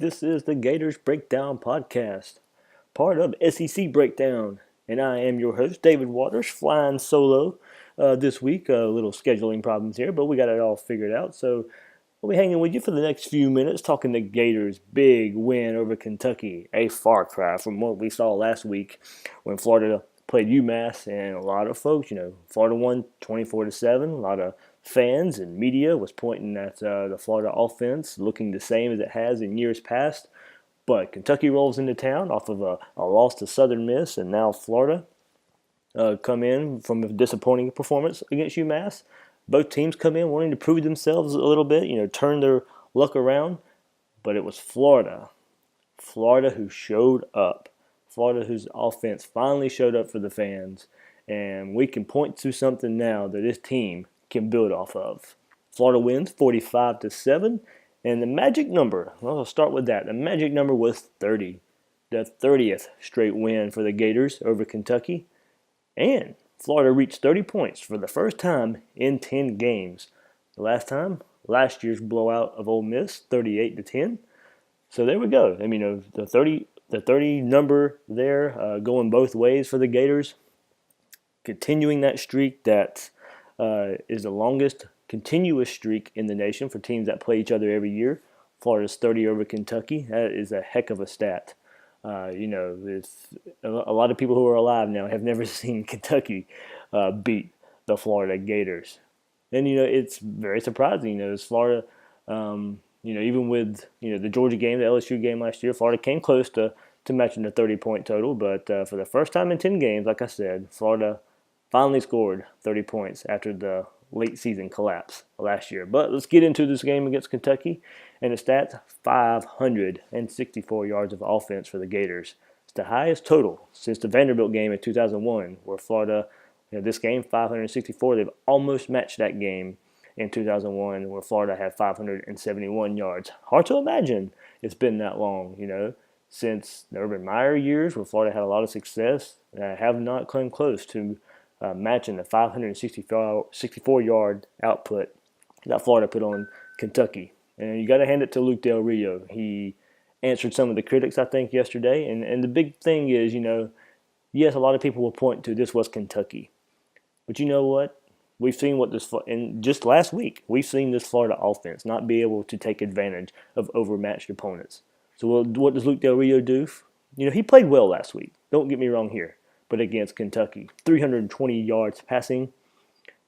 This is the Gators Breakdown Podcast, part of SEC Breakdown, and I am your host, David Waters, flying solo this week. A little scheduling problems here, but we got it all figured out. So we'll be hanging with you for the next few minutes, talking the Gators' big win over Kentucky, a far cry from what we saw last week when Florida played UMass, and a lot of folks, Florida won 24-7. A lot of fans and media was pointing at the Florida offense looking the same as it has in years past. But Kentucky rolls into town off of a loss to Southern Miss, and now Florida come in from a disappointing performance against UMass. Both teams come in wanting to prove themselves a little bit, turn their luck around. But it was Florida who showed up. Florida whose offense finally showed up for the fans. And we can point to something now that this team can build off of. Florida wins 45-7. And the magic number, well, I'll start with that. The magic number was 30. The 30th straight win for the Gators over Kentucky. And Florida reached 30 points for the first time in 10 games. The last time, last year's blowout of Ole Miss, 38-10. So there we go. I mean, the 30 number there going both ways for the Gators, continuing that streak that is the longest continuous streak in the nation for teams that play each other every year. Florida's 30 over Kentucky. That is a heck of a stat. It's a lot of people who are alive now have never seen Kentucky beat the Florida Gators. And, it's very surprising. It's Florida, even with, the Georgia game, the LSU game last year, Florida came close to matching the 30-point total. But for the first time in 10 games, like I said, Florida finally scored 30 points after the late season collapse last year. But let's get into this game against Kentucky. And the stats, 564 yards of offense for the Gators. It's the highest total since the Vanderbilt game in 2001, where Florida, this game, 564. They've almost matched that game in 2001, where Florida had 571 yards. Hard to imagine it's been that long, since the Urban Meyer years, where Florida had a lot of success, have not come close to matching the 564-yard output that Florida put on Kentucky. And you got to hand it to Luke Del Rio. He answered some of the critics, I think, yesterday. And the big thing is, yes, a lot of people will point to this was Kentucky. But you know what? We've seen and just last week, we've seen this Florida offense not be able to take advantage of overmatched opponents. So what does Luke Del Rio do? He played well last week. Don't get me wrong here. But against Kentucky, 320 yards passing,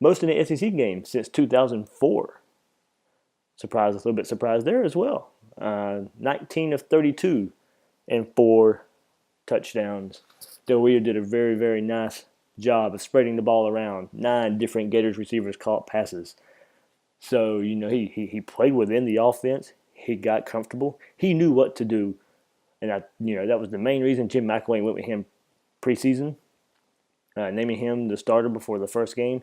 most in the SEC game since 2004. A little bit surprised there as well. 19 of 32 and 4 touchdowns. Del Rio did a very, very nice job of spreading the ball around. 9 different Gators receivers caught passes. So, he played within the offense. He got comfortable. He knew what to do. And, that was the main reason Jim McElwain went with him preseason, naming him the starter before the first game.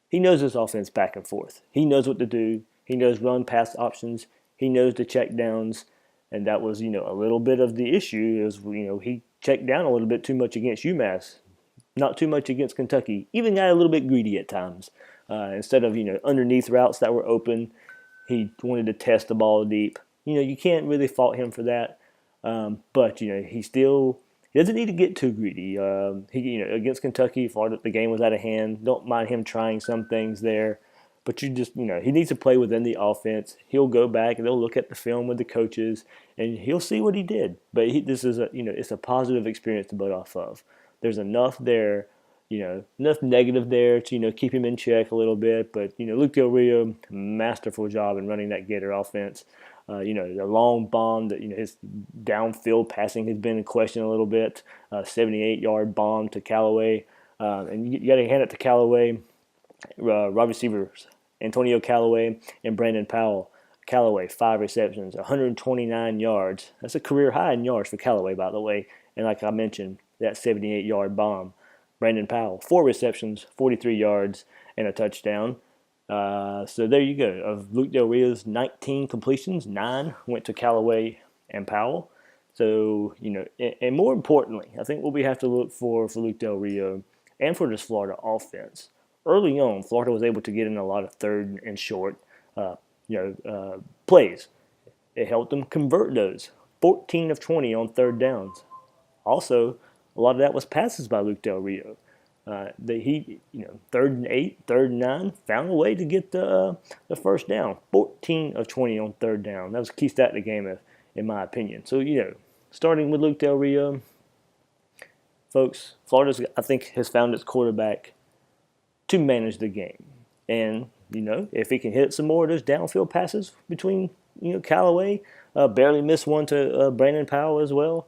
He knows this offense back and forth. He knows what to do. He knows run-pass options. He knows the check downs. And that was, a little bit of the issue is, he checked down a little bit too much against UMass, not too much against Kentucky. Even got a little bit greedy at times. Instead of, underneath routes that were open, he wanted to test the ball deep. You can't really fault him for that. But, he doesn't need to get too greedy. Against Kentucky, Florida, the game was out of hand. Don't mind him trying some things there. But he needs to play within the offense. He'll go back and they'll look at the film with the coaches, and he'll see what he did. But this is it's a positive experience to build off of. There's enough there, enough negative there to keep him in check a little bit. But Luke Del Rio, masterful job in running that Gator offense. The long bomb that his downfield passing has been in question a little bit. 78-yard bomb to Callaway, and you got to hand it to Callaway. Wide receivers Antonio Callaway and Brandon Powell. Callaway 5 receptions, 129 yards. That's a career high in yards for Callaway, by the way. And like I mentioned, that 78-yard bomb. Brandon Powell 4 receptions, 43 yards, and a touchdown. So there you go. Of Luke Del Rio's 19 completions, 9 went to Callaway and Powell. So, and more importantly, I think what we have to look for Luke Del Rio and for this Florida offense. Early on, Florida was able to get in a lot of third and short, plays. it helped them convert those. 14 of 20 on third downs. Also, a lot of that was passes by Luke Del Rio. He, 3rd and 8, 3rd and 9, found a way to get the first down. 14 of 20 on third down. That was a key stat in the game, in my opinion. So, starting with Luke Del Rio, folks, Florida, I think, has found its quarterback to manage the game. And, if he can hit some more of those downfield passes between, Callaway, barely missed one to Brandon Powell as well.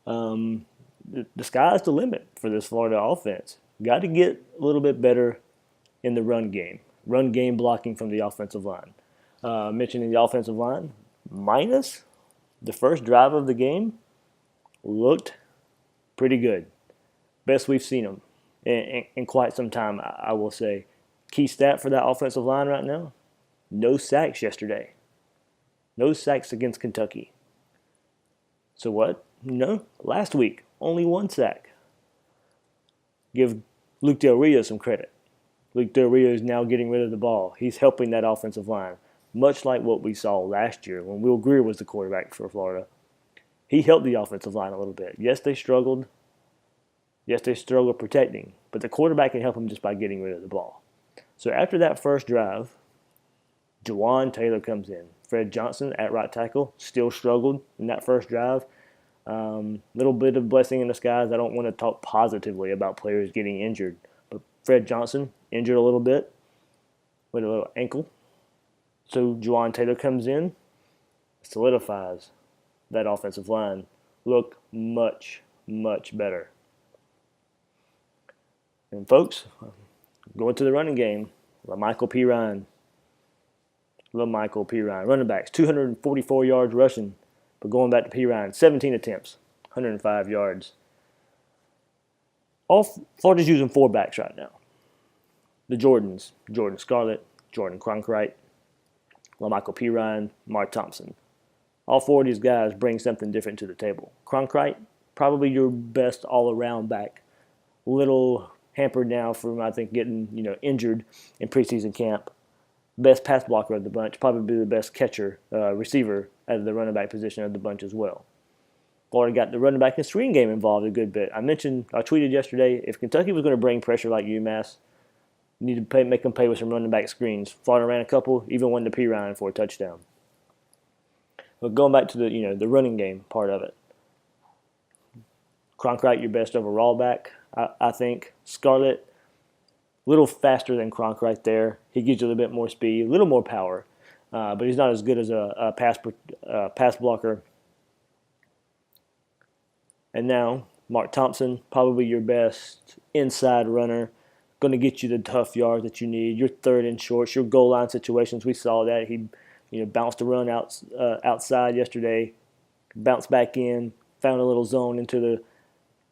The sky's the limit for this Florida offense. Got to get a little bit better in the run game blocking from the offensive line. Mentioning the offensive line, minus the first drive of the game, looked pretty good. Best we've seen them in quite some time, I will say. Key stat for that offensive line right now, no sacks yesterday. No sacks against Kentucky. So what? Last week, only 1 sack. Give Luke Del Rio some credit. Luke Del Rio is now getting rid of the ball. He's helping that offensive line, much like what we saw last year when Will Grier was the quarterback for Florida. He helped the offensive line a little bit. Yes, they struggled. Yes, they struggled protecting, but the quarterback can help them just by getting rid of the ball. So after that first drive, Juwan Taylor comes in. Fred Johnson at right tackle still struggled in that first drive. Little bit of blessing in disguise. I don't want to talk positively about players getting injured, but Fred Johnson injured a little bit with a little ankle. So Juwan Taylor comes in, solidifies that offensive line. Look much, much better. And folks, going to the running game, LaMichael Pirine. Running backs, 244 yards rushing. But going back to Pirine, 17 attempts, 105 yards. Florida's using 4 backs right now. The Jordans, Jordan Scarlett, Jordan Cronkrite, LaMichael Pirine, Mark Thompson. All 4 of these guys bring something different to the table. Cronkrite, probably your best all-around back. Little hampered now from, I think, getting injured in preseason camp. Best pass blocker of the bunch, probably the best catcher, receiver out of the running back position of the bunch as well. Florida got the running back and screen game involved a good bit. I tweeted yesterday, if Kentucky was going to bring pressure like UMass, you need to make them pay with some running back screens. Florida ran a couple, even one to Pirine for a touchdown. But going back to the running game part of it, Cronkrite, your best overall back, I think. Scarlett, a little faster than Cronkrite there. He gives you a little bit more speed, a little more power, but he's not as good as a pass blocker. And now, Mark Thompson, probably your best inside runner, going to get you the tough yards that you need, your third and shorts, your goal line situations. We saw that. He bounced a run outside yesterday, bounced back in, found a little zone into the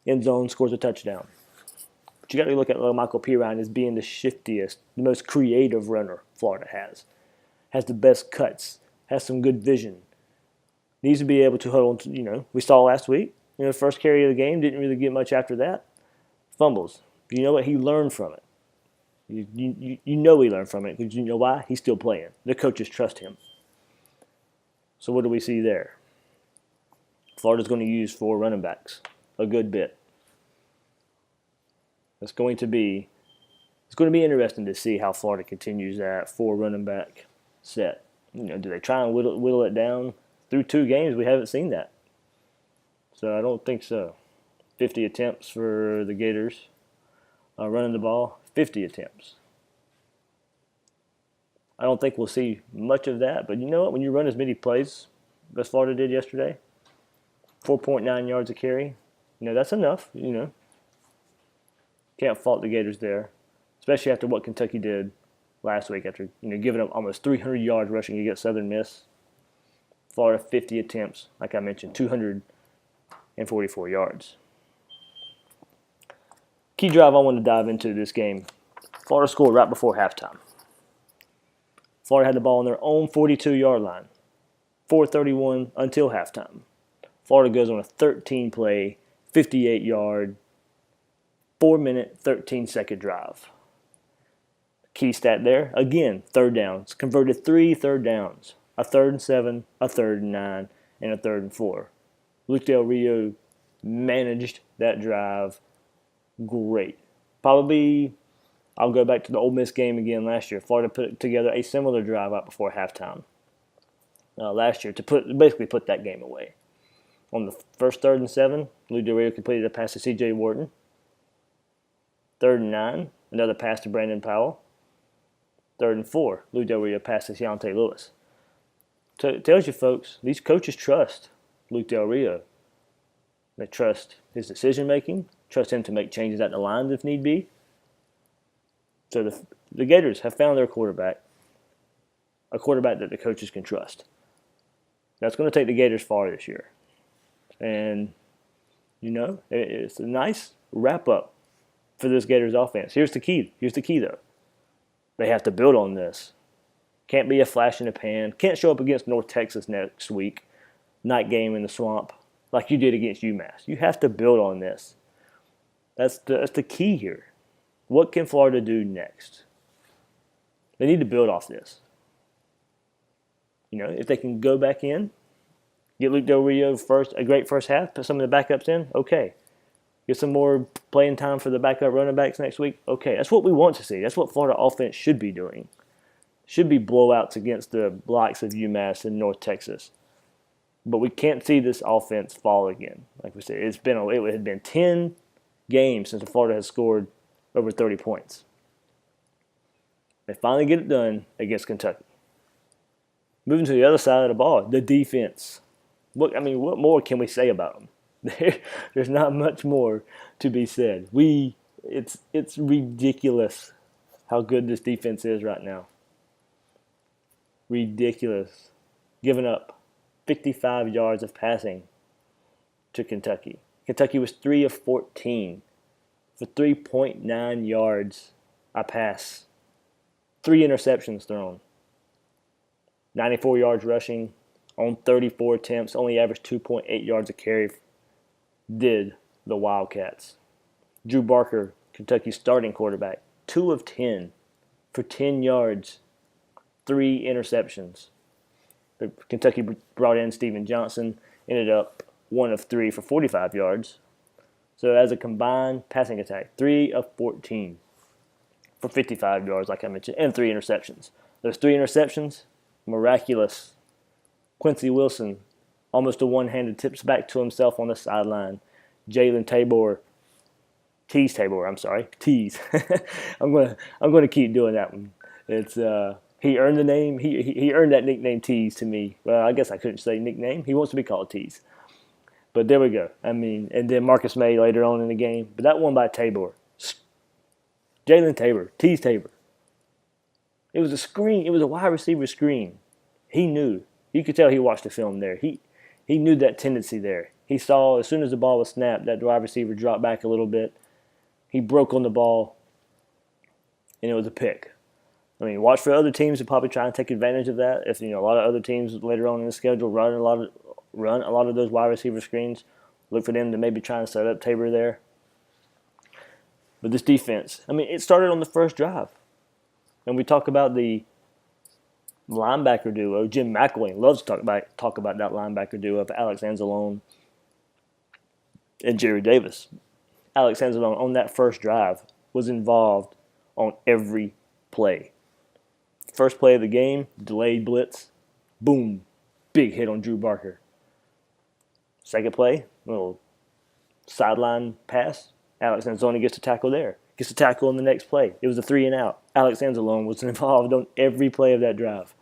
end zone, scores a touchdown. But you got to look at Michael Pirine as being the shiftiest, the most creative runner Florida has the best cuts, has some good vision. Needs to be able to hold on. We saw last week, first carry of the game, didn't really get much after that. Fumbles. You know what? He learned from it. You know he learned from it because you know why? He's still playing. The coaches trust him. So what do we see there? Florida's going to use 4 running backs a good bit. It's going to be interesting to see how Florida continues that 4 running back set. Do they try and whittle it down? Through 2 games, we haven't seen that. So I don't think so. 50 attempts for the Gators running the ball. 50 attempts. I don't think we'll see much of that, but you know what? When you run as many plays as Florida did yesterday, 4.9 yards a carry, that's enough. Can't fault the Gators there, especially after what Kentucky did last week. After giving up almost 300 yards rushing against Southern Miss, Florida 50 attempts, like I mentioned, 244 yards. Key drive I want to dive into this game. Florida scored right before halftime. Florida had the ball on their own 42-yard line. 4:31 until halftime. Florida goes on a 13-play, 58-yard, 4-minute, 13-second drive. Key stat there, again, third downs. Converted 3 third downs. a 3rd and 7, a 3rd and 9, and a 3rd and 4. Luke Del Rio managed that drive great. Probably, I'll go back to the Ole Miss game again last year. Florida put together a similar drive out before halftime last year to basically put that game away. On the first 3rd and 7, Luke Del Rio completed a pass to C.J. Wharton. 3rd and 9, another pass to Brandon Powell. 3rd and 4, Luke Del Rio passed to Keontae Lewis. It tells you, folks, these coaches trust Luke Del Rio. They trust his decision-making, trust him to make changes at the lines if need be. So the Gators have found their quarterback, a quarterback that the coaches can trust. That's going to take the Gators far this year. And, it's a nice wrap-up for this Gators offense. Here's the key, though. They have to build on this. Can't be a flash in the pan. Can't show up against North Texas next week, night game in the swamp, like you did against UMass. You have to build on this. That's the key here. What can Florida do next? They need to build off this. If they can go back in, get Luke Del Rio a great first half, put some of the backups in, okay. Get some more playing time for the backup running backs next week, okay. That's what we want to see. That's what Florida offense should be doing. Should be blowouts against the likes of UMass and North Texas. But we can't see this offense fall again. Like we said, it had been 10 games since Florida has scored over 30 points. They finally get it done against Kentucky. Moving to the other side of the ball, the defense. What more can we say about them? There's not much more to be said. It's ridiculous how good this defense is right now. Ridiculous. Giving up 55 yards of passing to Kentucky. Kentucky was 3 of 14 for 3.9 yards a pass. 3 interceptions thrown. 94 yards rushing on 34 attempts. Only averaged 2.8 yards a carry did the Wildcats. Drew Barker, Kentucky's starting quarterback, 2 of 10 for 10 yards, 3 interceptions. Kentucky brought in Steven Johnson, ended up 1 of 3 for 45 yards. So as a combined passing attack, 3 of 14 for 55 yards, like I mentioned, and 3 interceptions. Those 3 interceptions, miraculous. Quincy Wilson, almost a one-handed, tips back to himself on the sideline. Jalen Tabor, Tease. I'm gonna keep doing that one. It's he earned the name. He earned that nickname Tease to me. Well, I guess I couldn't say nickname. He wants to be called Tease. But there we go. And then Marcus May later on in the game. But that one by Tabor. Jalen Tabor, Tease Tabor. It was a screen. It was a wide receiver screen. He knew. You could tell he watched the film there. He knew that tendency there. He saw as soon as the ball was snapped, that wide receiver dropped back a little bit. He broke on the ball, and it was a pick. Watch for other teams to probably try and take advantage of that. If a lot of other teams later on in the schedule run a lot of those wide receiver screens, look for them to maybe try and set up Tabor there. But this defense, it started on the first drive. And we talk about the linebacker duo. Jim McElwain loves to talk about that linebacker duo of Alex Anzalone and Jerry Davis. Alex Anzalone on that first drive was involved on every play. First play of the game, delayed blitz, boom, big hit on Drew Barker. Second play, little sideline pass. Alex Anzalone gets a tackle there. Gets a tackle in the next play. It was a 3 and out. Alex Anzalone was involved on every play of that drive.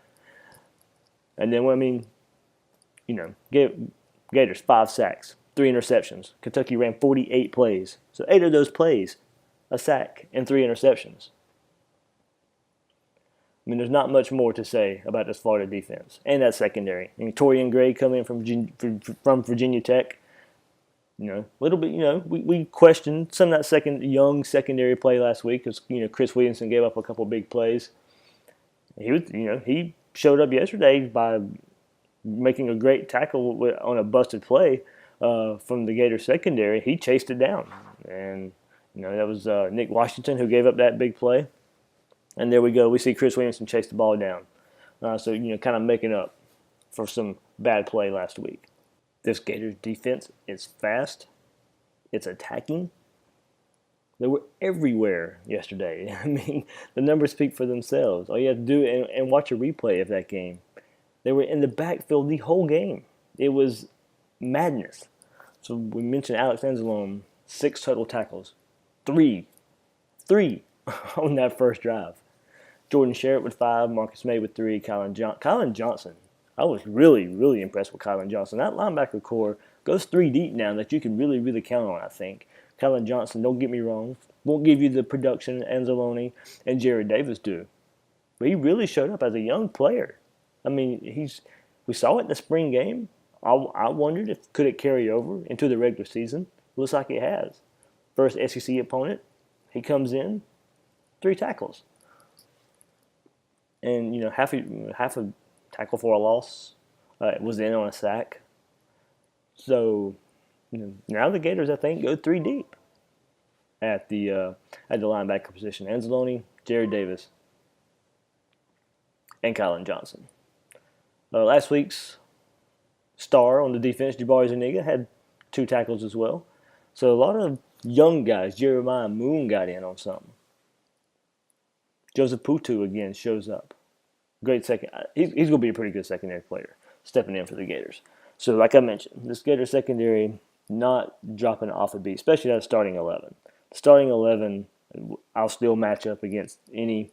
And then, Gators, 5 sacks, 3 interceptions. Kentucky ran 48 plays. So 8 of those plays, a sack and 3 interceptions. There's not much more to say about this Florida defense and that secondary. Torian Gray coming in from Virginia Tech. Little bit, we questioned some of that young secondary play last week because, Chris Williamson gave up a couple big plays. He showed up yesterday by making a great tackle on a busted play from the Gators secondary. He chased it down. And, that was Nick Washington who gave up that big play. And there we go. We see Chris Williamson chase the ball down. So, kind of making up for some bad play last week. This Gators defense is fast. It's attacking. They were everywhere yesterday. I mean, the numbers speak for themselves. All you have to do and watch a replay of that game. They were in the backfield the whole game. It was madness. So we mentioned Alex Anzalone, 6 total tackles. Three on that first drive. Jordan Sherritt with 5, Marcus May with 3, Kylan Johnson. I was really, really impressed with Kylan Johnson. That linebacker core goes 3 deep now that you can really, really count on, I think. Kylan Johnson, don't get me wrong, won't give you the production Anzalone and Jared Davis do. But he really showed up as a young player. I mean, we saw it in the spring game. I wondered if could it carry over into the regular season. Looks like it has. First SEC opponent, he comes in, 3 tackles. And, half a tackle for a loss was in on a sack. So, now the Gators, I think, go 3 deep at the linebacker position. Anzalone, Jared Davis, and Kylan Johnson. Last week's star on the defense, Jabari Zuniga, had 2 tackles as well. So a lot of young guys. Jeremiah Moon got in on something. Joseph Putu again shows up. Great second. He's going to be a pretty good secondary player stepping in for the Gators. So like I mentioned, this Gators secondary not dropping off a beat, especially that starting 11. Starting 11, I'll still match up against any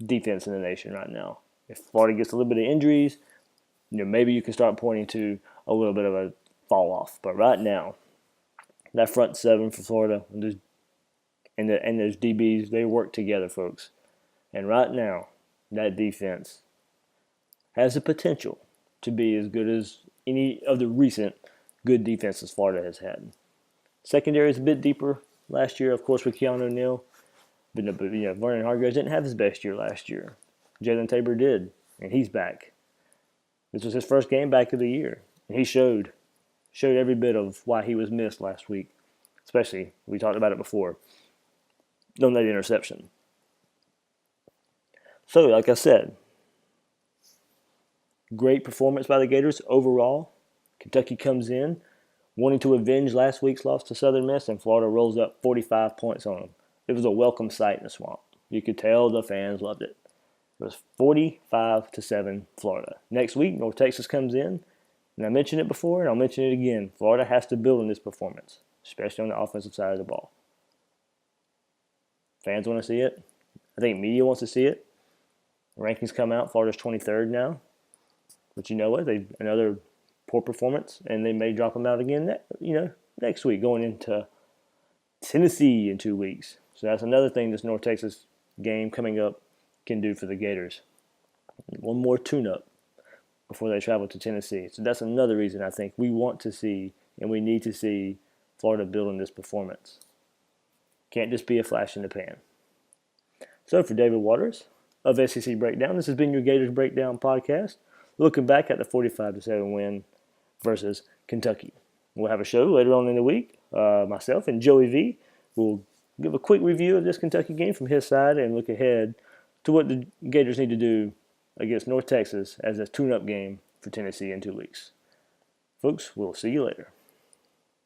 defense in the nation right now. If Florida gets a little bit of injuries, maybe you can start pointing to a little bit of a fall off. But right now, that front 7 for Florida and those DBs, they work together, folks. And right now, that defense has the potential to be as good as any of the recent good defenses Florida has had. Secondary is a bit deeper last year, of course, with Keanu Neal. But Vernon Hargreaves didn't have his best year last year. Jalen Tabor did, and he's back. This was his first game back of the year, and he showed every bit of why he was missed last week. Especially, we talked about it before, on that interception. So, like I said, great performance by the Gators overall. Kentucky comes in wanting to avenge last week's loss to Southern Miss, and Florida rolls up 45 points on them. It was a welcome sight in the swamp. You could tell the fans loved it. It was 45-7 Florida. Next week, North Texas comes in, and I mentioned it before, and I'll mention it again. Florida has to build on this performance, especially on the offensive side of the ball. Fans want to see it. I think media wants to see it. Rankings come out. Florida's 23rd now. But you know what? They've another poor performance, and they may drop them out again next week, going into Tennessee in 2 weeks. So that's another thing this North Texas game coming up can do for the Gators. One more tune-up before they travel to Tennessee. So that's another reason I think we want to see and we need to see Florida building this performance. Can't just be a flash in the pan. So for David Waters of SEC Breakdown, this has been your Gators Breakdown podcast, looking back at the 45-7 win versus Kentucky. We'll have a show later on in the week. Myself and Joey V will give a quick review of this Kentucky game from his side and look ahead to what the Gators need to do against North Texas as a tune-up game for Tennessee in 2 weeks. Folks, we'll see you later.